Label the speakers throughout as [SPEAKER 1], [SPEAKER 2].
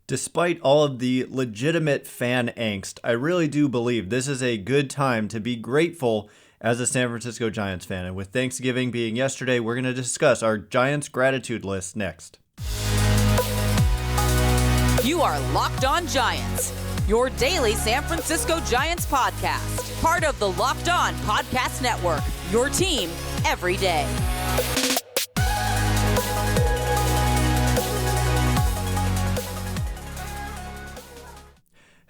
[SPEAKER 1] Despite all of the legitimate fan angst, I really do believe this is a good time to be grateful as a San Francisco Giants fan. And with Thanksgiving being yesterday, we're going to discuss our Giants gratitude list next.
[SPEAKER 2] You are Locked On Giants, your daily San Francisco Giants podcast. Part of the Locked On Podcast Network, your team every day.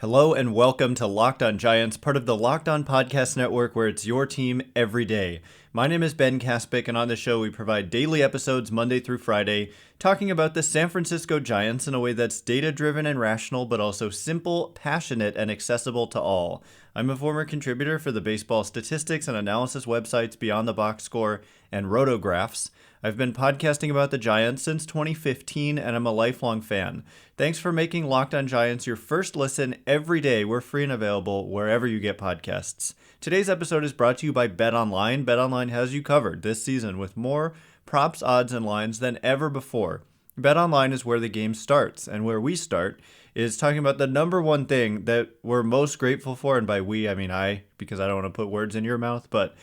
[SPEAKER 1] Hello and welcome to Locked On Giants, part of the Locked On Podcast Network, where it's your team every day. My name is Ben Kaspick, and on the show we provide daily episodes Monday through Friday, talking about the San Francisco Giants in a way that's data-driven and rational, but also simple, passionate, and accessible to all. I'm a former contributor for the baseball statistics and analysis websites Beyond the Box Score and Rotographs. I've been podcasting about the Giants since 2015, and I'm a lifelong fan. Thanks for making Locked On Giants your first listen every day. We're free and available wherever you get podcasts. Today's episode is brought to you by BetOnline. BetOnline has you covered this season with more props, odds, and lines than ever before. BetOnline is where the game starts, and where we start is talking about the number one thing that we're most grateful for, and by we, I mean I, because I don't want to put words in your mouth, but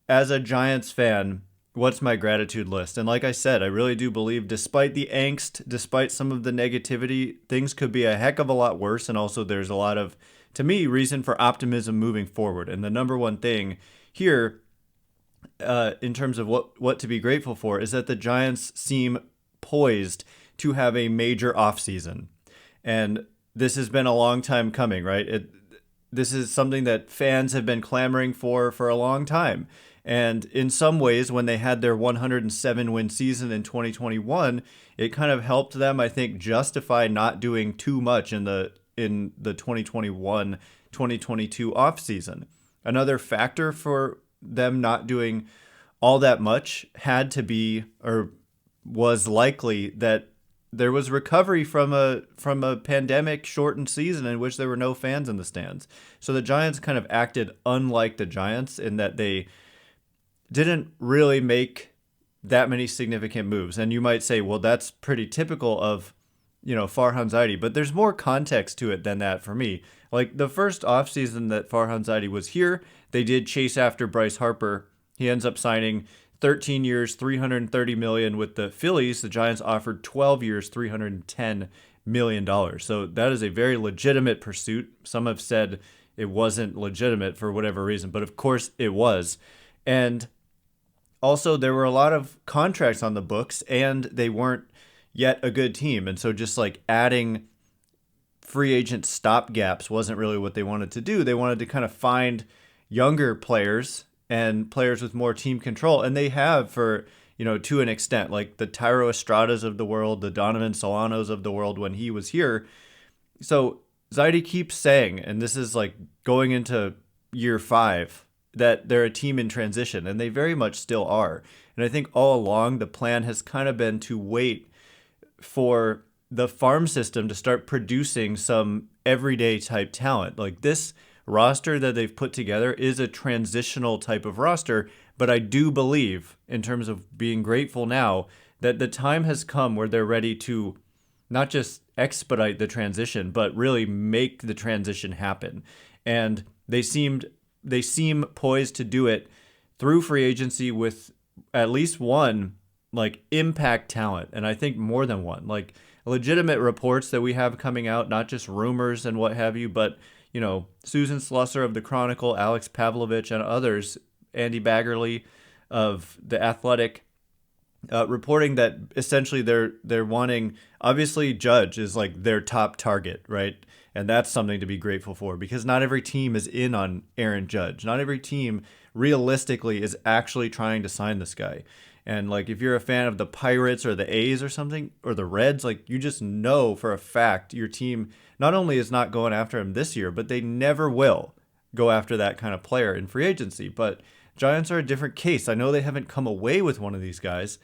[SPEAKER 1] as a Giants fan, what's my gratitude list? And like I said, I really do believe despite the angst, despite some of the negativity, things could be a heck of a lot worse. And also there's a lot of, to me, reason for optimism moving forward. And the number one thing here in terms of what to be grateful for is that the Giants seem poised to have a major offseason. And this has been a long time coming, right? This is something that fans have been clamoring for a long time. And in some ways, when they had their 107-win season in 2021, it kind of helped them, I think, justify not doing too much in the 2021-2022 offseason. Another factor for them not doing all that much had to be, or was likely, that there was recovery from a pandemic-shortened season in which there were no fans in the stands. So the Giants kind of acted unlike the Giants in that they didn't really make that many significant moves. And you might say, well, that's pretty typical of, Farhan Zaidi. But there's more context to it than that for me. Like the first offseason that Farhan Zaidi was here, they did chase after Bryce Harper. He ends up signing 13 years, $330 million with the Phillies. The Giants offered 12 years, $310 million. So that is a very legitimate pursuit. Some have said it wasn't legitimate for whatever reason, but of course it was. And also, there were a lot of contracts on the books, and they weren't yet a good team. And so just like adding free agent stopgaps wasn't really what they wanted to do. They wanted to kind of find younger players and players with more team control. And they have for, to an extent, like the Thairo Estradas of the world, the Donovan Solanos of the world when he was here. So Zaidi keeps saying, and this is like going into year 5, that they're a team in transition, and they very much still are. And I think all along the plan has kind of been to wait for the farm system to start producing some everyday type talent. Like this roster that they've put together is a transitional type of roster, but I do believe, in terms of being grateful now, that the time has come where they're ready to not just expedite the transition, but really make the transition happen. And they seem poised to do it through free agency with at least one like impact talent. And I think more than one, like legitimate reports that we have coming out, not just rumors and what have you, but, Susan Slusser of the Chronicle, Alex Pavlovich and others, Andy Baggerly of The Athletic, reporting that essentially they're wanting, obviously Judge is like their top target, right? And that's something to be grateful for, because not every team is in on Aaron Judge. Not every team realistically is actually trying to sign this guy. And like if you're a fan of the Pirates or the A's or something, or the Reds, like you just know for a fact your team not only is not going after him this year, but they never will go after that kind of player in free agency. But Giants are a different case. I know they haven't come away with one of these guys,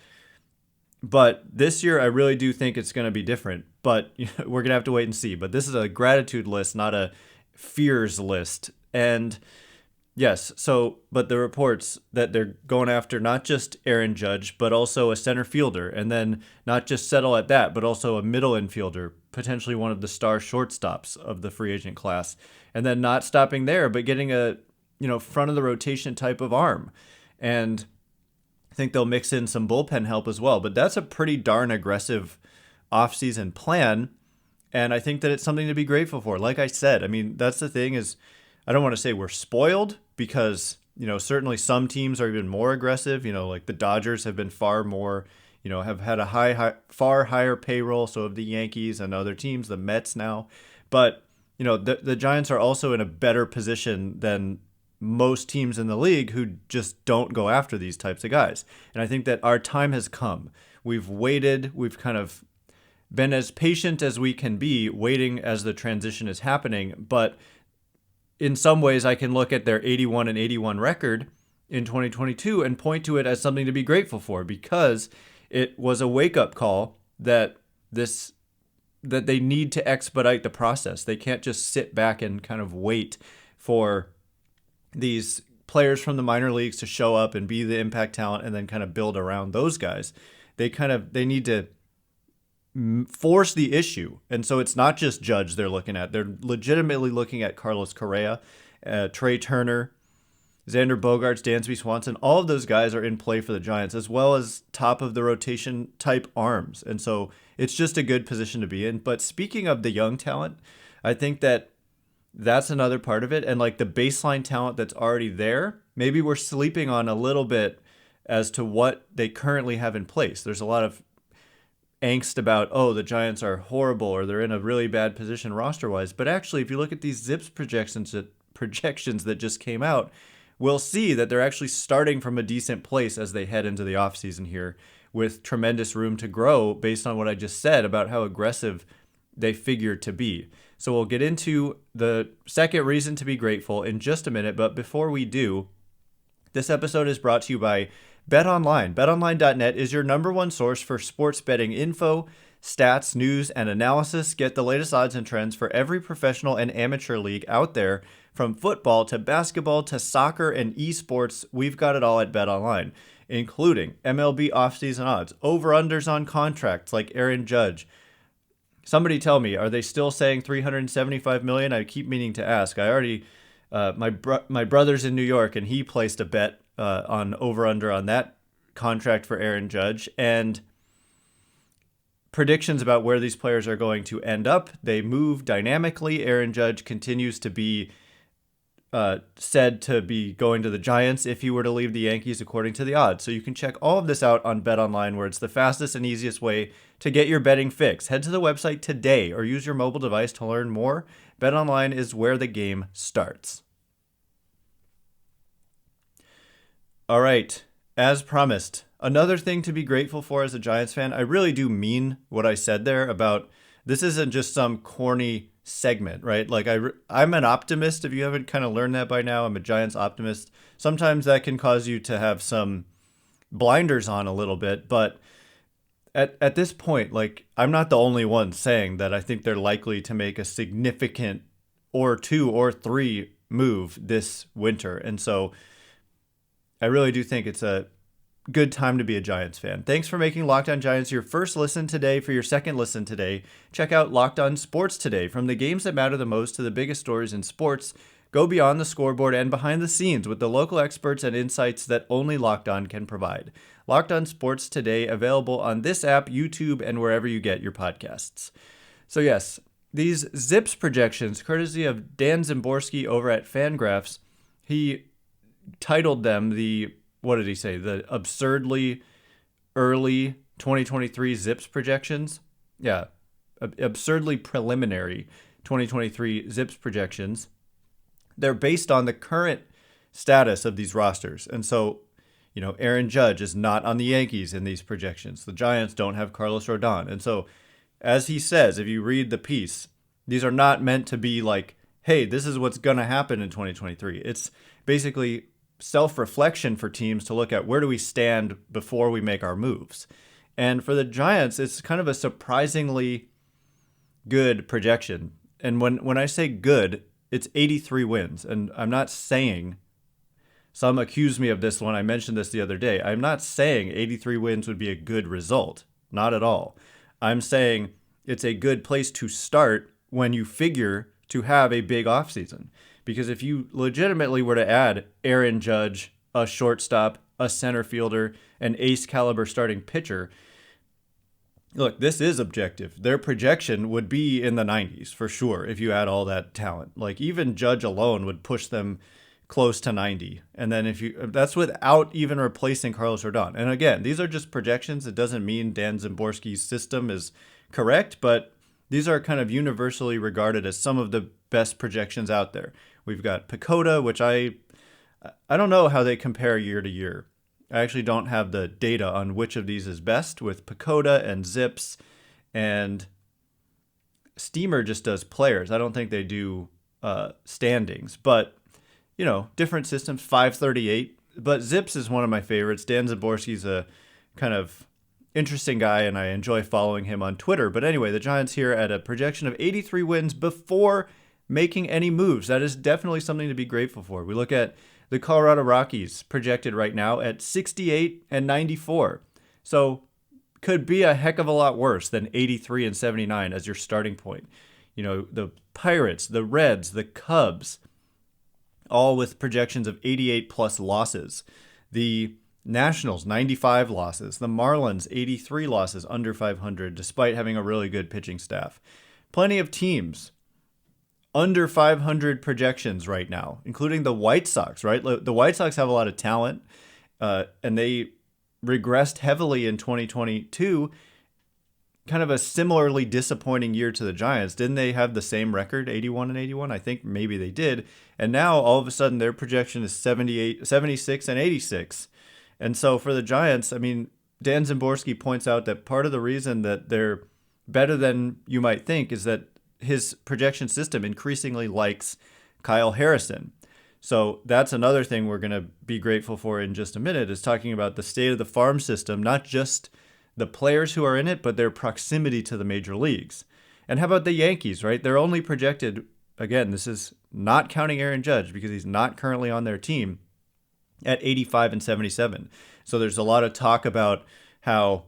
[SPEAKER 1] but this year I really do think it's going to be different. But we're going to have to wait and see. But this is a gratitude list, not a fears list. And Yes. So, but the reports that they're going after not just Aaron Judge, but also a center fielder, and then not just settle at that, but also a middle infielder, potentially one of the star shortstops of the free agent class, and then not stopping there, but getting a front of the rotation type of arm, and I think they'll mix in some bullpen help as well. But that's a pretty darn aggressive offseason plan, and I think that it's something to be grateful for. Like I said, I mean, that's the thing is, I don't want to say we're spoiled because, certainly some teams are even more aggressive. Like the Dodgers have been far more, have had a far higher payroll. So have the Yankees and other teams, the Mets now. But, the Giants are also in a better position than most teams in the league who just don't go after these types of guys. And I think that our time has come. We've waited. We've kind of been as patient as we can be, waiting as the transition is happening. But in some ways, I can look at their 81-81 record in 2022 and point to it as something to be grateful for, because it was a wake-up call that they need to expedite the process. They can't just sit back and kind of wait for these players from the minor leagues to show up and be the impact talent and then kind of build around those guys. They need to force the issue. And so it's not just Judge they're looking at. They're legitimately looking at Carlos Correa, Trey Turner, Xander Bogaerts, Dansby Swanson. All of those guys are in play for the Giants, as well as top of the rotation type arms. And so it's just a good position to be in. But speaking of the young talent, I think that that's another part of it. And like the baseline talent that's already there, maybe we're sleeping on a little bit as to what they currently have in place. There's a lot of angst about, the Giants are horrible or they're in a really bad position roster-wise. But actually, if you look at these ZiPS projections that just came out, we'll see that they're actually starting from a decent place as they head into the offseason here, with tremendous room to grow based on what I just said about how aggressive they figure to be. So we'll get into the second reason to be grateful in just a minute. But before we do, this episode is brought to you by BetOnline. BetOnline.net is your number one source for sports betting info, stats, news, and analysis. Get the latest odds and trends for every professional and amateur league out there. From football to basketball to soccer and esports, we've got it all at BetOnline, including MLB offseason odds, over-unders on contracts like Aaron Judge. Somebody tell me, are they still saying $375 million? I keep meaning to ask. I already, my brother's in New York, and he placed a bet on over-under on that contract for Aaron Judge, and predictions about where these players are going to end up. They move dynamically. Aaron Judge continues to be said to be going to the Giants if he were to leave the Yankees, according to the odds. So you can check all of this out on BetOnline, where it's the fastest and easiest way to get your betting fix. Head to the website today or use your mobile device to learn more. BetOnline is where the game starts. All right, as promised, another thing to be grateful for as a Giants fan. I really do mean what I said there about this isn't just some corny segment, right? Like I'm an optimist. If you haven't kind of learned that by now, I'm a Giants optimist. Sometimes that can cause you to have some blinders on a little bit, but at this point, like, I'm not the only one saying that I think they're likely to make a significant or 2 or 3 move this winter. And so I really do think it's a good time to be a Giants fan. Thanks for making Locked On Giants your first listen today. For your second listen today, check out Locked On Sports Today. From the games that matter the most to the biggest stories in sports, go beyond the scoreboard and behind the scenes with the local experts and insights that only Locked On can provide. Locked On Sports Today, available on this app, YouTube, and wherever you get your podcasts. So yes, these ZiPS projections, courtesy of Dan Zimborski over at FanGraphs, he titled them the, what did he say? The absurdly early 2023 ZiPS projections. Yeah, absurdly preliminary 2023 ZiPS projections. They're based on the current status of these rosters. And so, Aaron Judge is not on the Yankees in these projections. The Giants don't have Carlos Rodón. And so, as he says, if you read the piece, these are not meant to be like, hey, this is what's going to happen in 2023. It's basically self-reflection for teams to look at where do we stand before we make our moves. And for the Giants, it's kind of a surprisingly good projection. And when I say good, it's 83 wins. And I'm not saying Some accuse me of this when I mentioned this the other day. I'm not saying 83 wins would be a good result. Not at all. I'm saying it's a good place to start when you figure to have a big offseason. Because if you legitimately were to add Aaron Judge, a shortstop, a center fielder, an ace caliber starting pitcher, look, this is objective. Their projection would be in the 90s for sure if you add all that talent. Like even Judge alone would push them close to 90. And then that's without even replacing Carlos Rodón. And again, these are just projections. It doesn't mean Dan Szymborski's system is correct, but these are kind of universally regarded as some of the best projections out there. We've got Pacoda, which I don't know how they compare year to year. I actually don't have the data on which of these is best with Pacoda and Zips, and Steamer just does players. I don't think they do standings, but different systems, 538. But Zips is one of my favorites. Dan Szymborski's a kind of interesting guy, and I enjoy following him on Twitter. But anyway, the Giants here at a projection of 83 wins before making any moves. That is definitely something to be grateful for. We look at the Colorado Rockies projected right now at 68 and 94. So could be a heck of a lot worse than 83 and 79 as your starting point. The Pirates, the Reds, the Cubs, all with projections of 88 plus losses. The Nationals, 95 losses. The Marlins, 83 losses, under 500, despite having a really good pitching staff. Plenty of teams under 500 projections right now, including the White Sox, right? The White Sox have a lot of talent, and they regressed heavily in 2022. Kind of a similarly disappointing year to the Giants. Didn't they have the same record, 81 and 81? I think maybe they did. And now all of a sudden their projection is 78, 76 and 86. And so for the Giants, I mean, Dan Szymborski points out that part of the reason that they're better than you might think is that his projection system increasingly likes Kyle Harrison. So that's another thing we're going to be grateful for in just a minute, is talking about the state of the farm system, not just the players who are in it, but their proximity to the major leagues. And how about the Yankees, right? They're only projected, again, this is not counting Aaron Judge because he's not currently on their team, at 85 and 77. So there's a lot of talk about how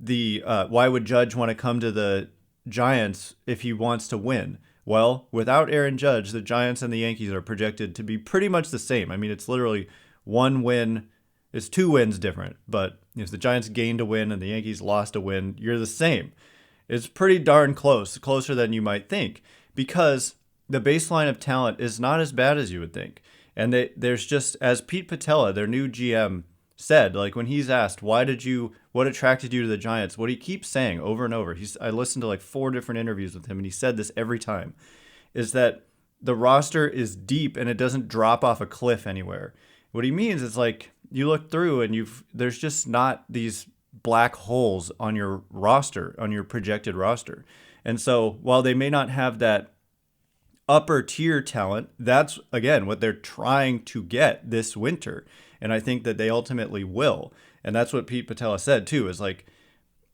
[SPEAKER 1] why would Judge want to come to the Giants if he wants to win? Well, without Aaron Judge, the Giants and the Yankees are projected to be pretty much the same. I mean, it's literally one win. It's 2 wins different, but if the Giants gained a win and the Yankees lost a win, you're the same. It's pretty darn close, closer than you might think, because the baseline of talent is not as bad as you would think. And there's just, as Pete Patella, their new GM, said, like when he's asked, what attracted you to the Giants? What he keeps saying over and over, I listened to like 4 different interviews with him, and he said this every time, is that the roster is deep and it doesn't drop off a cliff anywhere. What he means is like you look through and there's just not these black holes on your roster, on your projected roster. And so while they may not have that upper tier talent, that's again what they're trying to get this winter. And I think that they ultimately will. And that's what Pete Patella said too, is like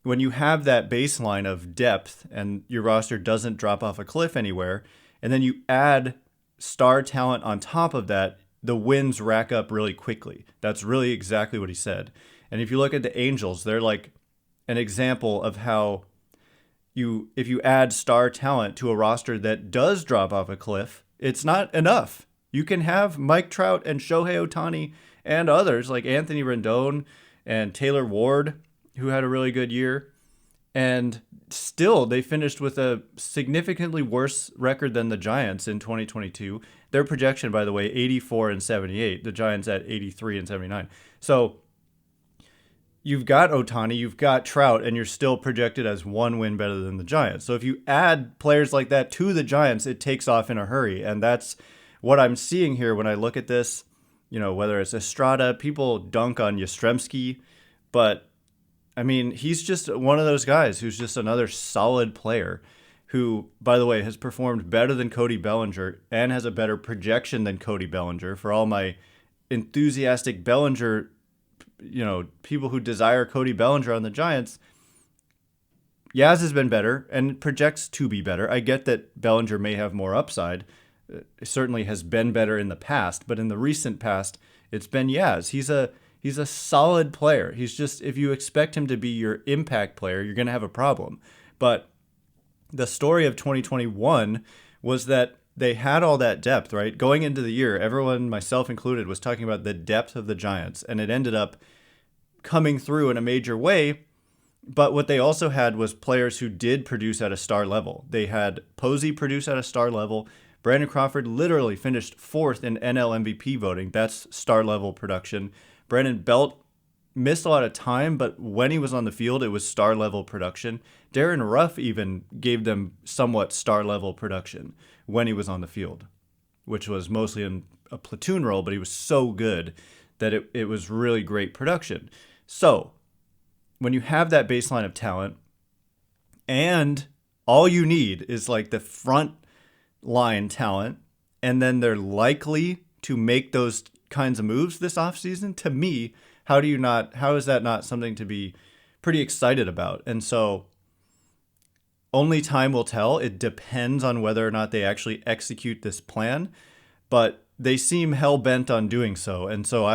[SPEAKER 1] when you have that baseline of depth and your roster doesn't drop off a cliff anywhere, and then you add star talent on top of that, the wins rack up really quickly. That's really exactly what he said. And if you look at the Angels, they're like an example of how if you add star talent to a roster that does drop off a cliff, it's not enough. You can have Mike Trout and Shohei Ohtani and others like Anthony Rendon and Taylor Ward, who had a really good year, and still they finished with a significantly worse record than the Giants in 2022. Their projection, by the way, 84 and 78. The Giants at 83 and 79. So you've got Ohtani, you've got Trout, and you're still projected as 1 win better than the Giants. So if you add players like that to the Giants, it takes off in a hurry. And that's what I'm seeing here when I look at this. Whether it's Estrada, people dunk on Yastrzemski, but I mean, he's just one of those guys who's just another solid player who, by the way, has performed better than Cody Bellinger and has a better projection than Cody Bellinger. For all my enthusiastic Bellinger, people who desire Cody Bellinger on the Giants, Yaz has been better and projects to be better. I get that Bellinger may have more upside. It certainly has been better in the past, but in the recent past, it's been Yaz. He's a solid player. He's just, if you expect him to be your impact player, you're going to have a problem. But the story of 2021 was that they had all that depth, right? Going into the year, everyone, myself included, was talking about the depth of the Giants, and it ended up coming through in a major way. But what they also had was players who did produce at a star level. They had Posey produce at a star level. Brandon Crawford literally finished 4th in NL MVP voting. That's star level production. Brandon Belt missed a lot of time, but when he was on the field, it was star level production. Darren Ruff even gave them somewhat star level production when he was on the field, which was mostly in a platoon role, but he was so good that it was really great production. So when you have that baseline of talent and all you need is like the front line talent, and then they're likely to make those kinds of moves this offseason, to me, how is that not something to be pretty excited about? And so only time will tell. It depends on whether or not they actually execute this plan, but they seem hell-bent on doing so. And so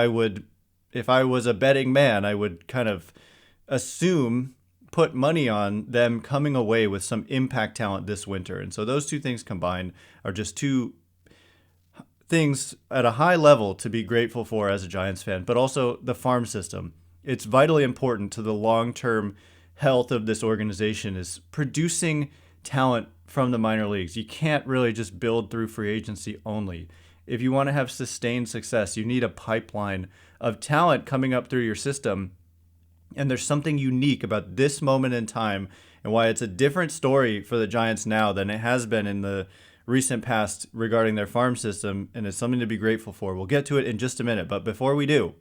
[SPEAKER 1] if I was a betting man, I would kind of put money on them coming away with some impact talent this winter. And so those two things combined are just two things at a high level to be grateful for as a Giants fan, but also the farm system. It's vitally important to the long-term health of this organization is producing talent from the minor leagues. You can't really just build through free agency only. If you want to have sustained success, you need a pipeline of talent coming up through your system. And there's something unique about this moment in time and why it's a different story for the Giants now than it has been in the recent past regarding their farm system, and it's something to be grateful for. We'll get to it in just a minute, but before we do,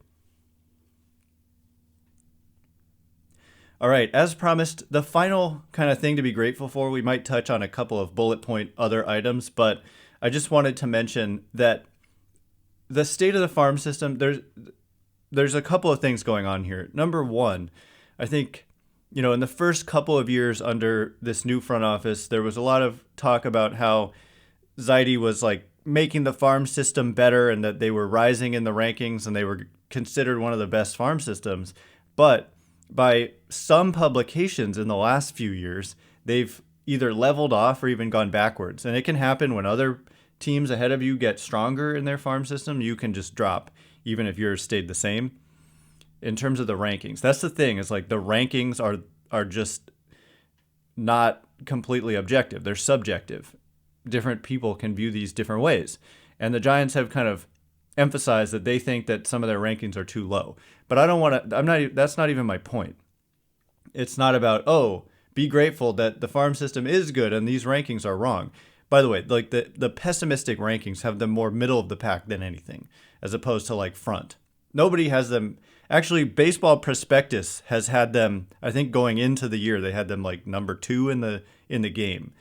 [SPEAKER 1] all right, as promised, the final kind of thing to be grateful for, we might touch on a couple of bullet point other items, but I just wanted to mention that the state of the farm system, there's a couple of things going on here. Number one, I think, in the first couple of years under this new front office, there was a lot of talk about how Zaidi was like making the farm system better and that they were rising in the rankings and they were considered one of the best farm systems. But by some publications in the last few years, they've either leveled off or even gone backwards. And it can happen when other teams ahead of you get stronger in their farm system. You can just drop, even if yours stayed the same. In terms of the rankings, that's the thing, is like the rankings are just not completely objective. They're subjective. Different people can view these different ways. And the Giants have kind of emphasized that they think that some of their rankings are too low. But that's not even my point. It's not about, be grateful that the farm system is good and these rankings are wrong. By the way, like the pessimistic rankings have them more middle of the pack than anything, as opposed to like front. Nobody has them. Actually, Baseball Prospectus has had them, I think going into the year, they had them like number 2 in the game.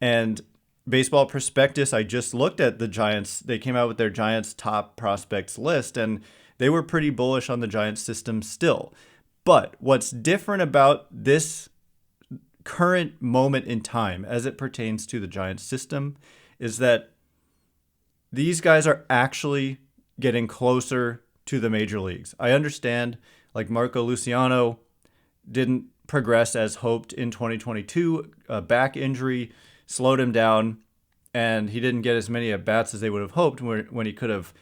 [SPEAKER 1] And Baseball Prospectus, I just looked at the Giants. They came out with their Giants top prospects list, and they were pretty bullish on the Giants system still. But what's different about this current moment in time as it pertains to the Giants system is that these guys are actually getting closer to the major leagues. I understand, like Marco Luciano didn't progress as hoped in 2022. A back injury slowed him down, and he didn't get as many at-bats as they would have hoped when he could have,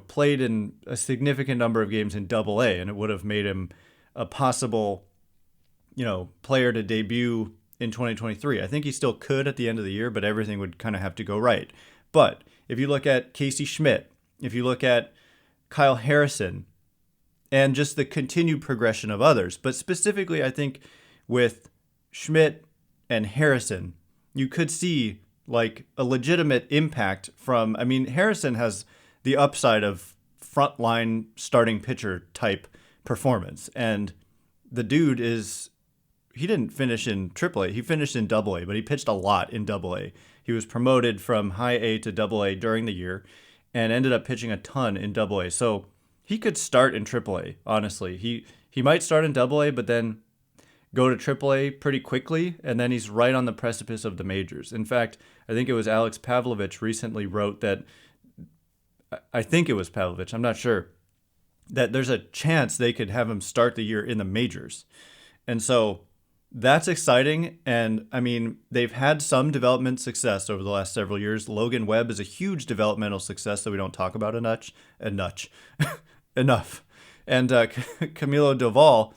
[SPEAKER 1] played in a significant number of games in Double-A, and it would have made him a possible, player to debut in 2023. I think he still could at the end of the year, but everything would kind of have to go right. But if you look at Casey Schmidt, if you look at Kyle Harrison, and just the continued progression of others. But specifically, I think with Schmidt and Harrison, you could see like a legitimate impact from, Harrison has the upside of frontline starting pitcher type performance. And the dude he didn't finish in AAA. He finished in Double-A, but he pitched a lot in Double-A. He was promoted from High A to Double-A during the year and ended up pitching a ton in Double-A. So he could start in AAA, honestly. He might start in Double-A, but then go to AAA pretty quickly, and then he's right on the precipice of the majors. In fact, I think it was Alex Pavlovich recently wrote that, I think it was Pavlovich, I'm not sure, that there's a chance they could have him start the year in the majors. And so that's exciting. And I mean, they've had some development success over the last several years. Logan Webb is a huge developmental success that we don't talk about enough. Enough. And Camilo Doval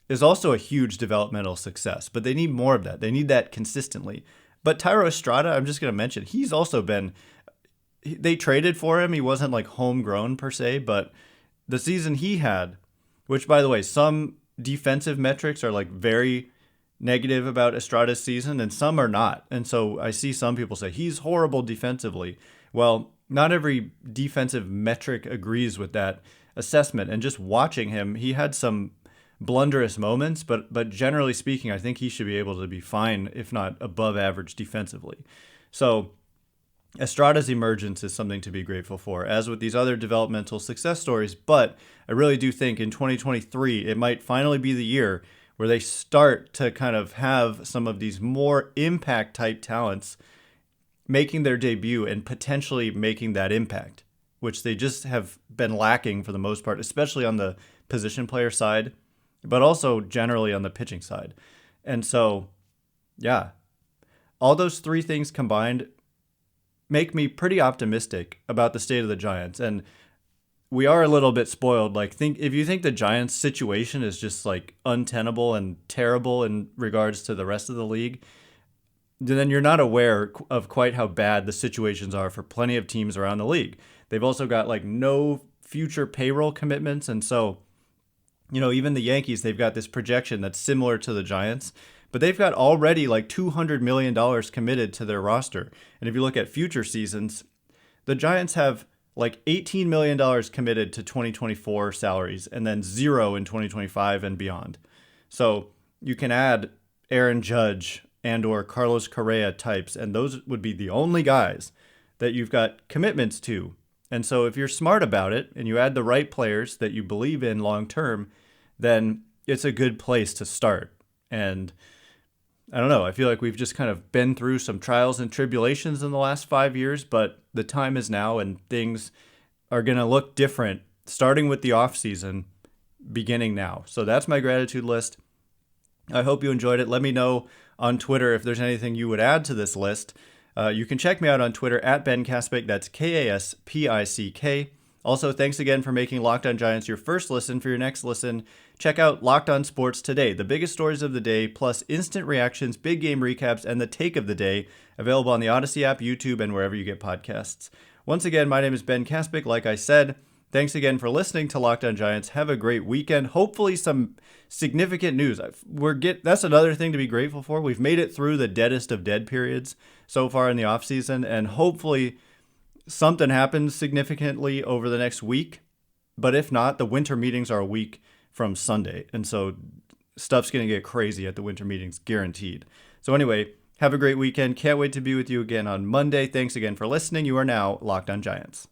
[SPEAKER 1] is also a huge developmental success, but they need more of that. They need that consistently. But Thairo Estrada, I'm just going to mention, he's also been, they traded for him. He wasn't like homegrown per se, but the season he had, which by the way, some defensive metrics are like very negative about Estrada's season and some are not. And so I see some people say he's horrible defensively. Well, not every defensive metric agrees with that assessment. And just watching him, he had some blunderous moments, but generally speaking, I think he should be able to be fine, if not above average defensively. So Estrada's emergence is something to be grateful for, as with these other developmental success stories. But I really do think in 2023, it might finally be the year where they start to kind of have some of these more impact type talents making their debut and potentially making that impact, which they just have been lacking for the most part, especially on the position player side, but also generally on the pitching side. And so, yeah, all those three things combined make me pretty optimistic about the state of the Giants. And we are a little bit spoiled. Like, if you think the Giants situation is just like untenable and terrible in regards to the rest of the league, then you're not aware of quite how bad the situations are for plenty of teams around the league. They've also got like no future payroll commitments. And so, even the Yankees, they've got this projection that's similar to the Giants, but they've got already like $200 million committed to their roster. And if you look at future seasons, the Giants have like $18 million committed to 2024 salaries and then zero in 2025 and beyond. So you can add Aaron Judge and or Carlos Correa types, and those would be the only guys that you've got commitments to. And so if you're smart about it and you add the right players that you believe in long term, then it's a good place to start. And I don't know, I feel like we've just kind of been through some trials and tribulations in the last 5 years, but the time is now and things are going to look different starting with the offseason beginning now. So that's my gratitude list. I hope you enjoyed it. Let me know on Twitter if there's anything you would add to this list. You can check me out on Twitter at Ben Kaspick. That's Kaspick. Also, thanks again for making Locked On Giants your first listen. For your next listen, check out Locked On Sports Today, the biggest stories of the day, plus instant reactions, big game recaps, and the take of the day, available on the Odyssey app, YouTube, and wherever you get podcasts. Once again, my name is Ben Kaspick. Like I said, thanks again for listening to Locked On Giants. Have a great weekend. Hopefully some significant news. That's another thing to be grateful for. We've made it through the deadest of dead periods so far in the offseason, and hopefully something happens significantly over the next week. But if not, the winter meetings are a week from Sunday. And so stuff's going to get crazy at the winter meetings, guaranteed. So anyway, have a great weekend. Can't wait to be with you again on Monday. Thanks again for listening. You are now Locked On Giants.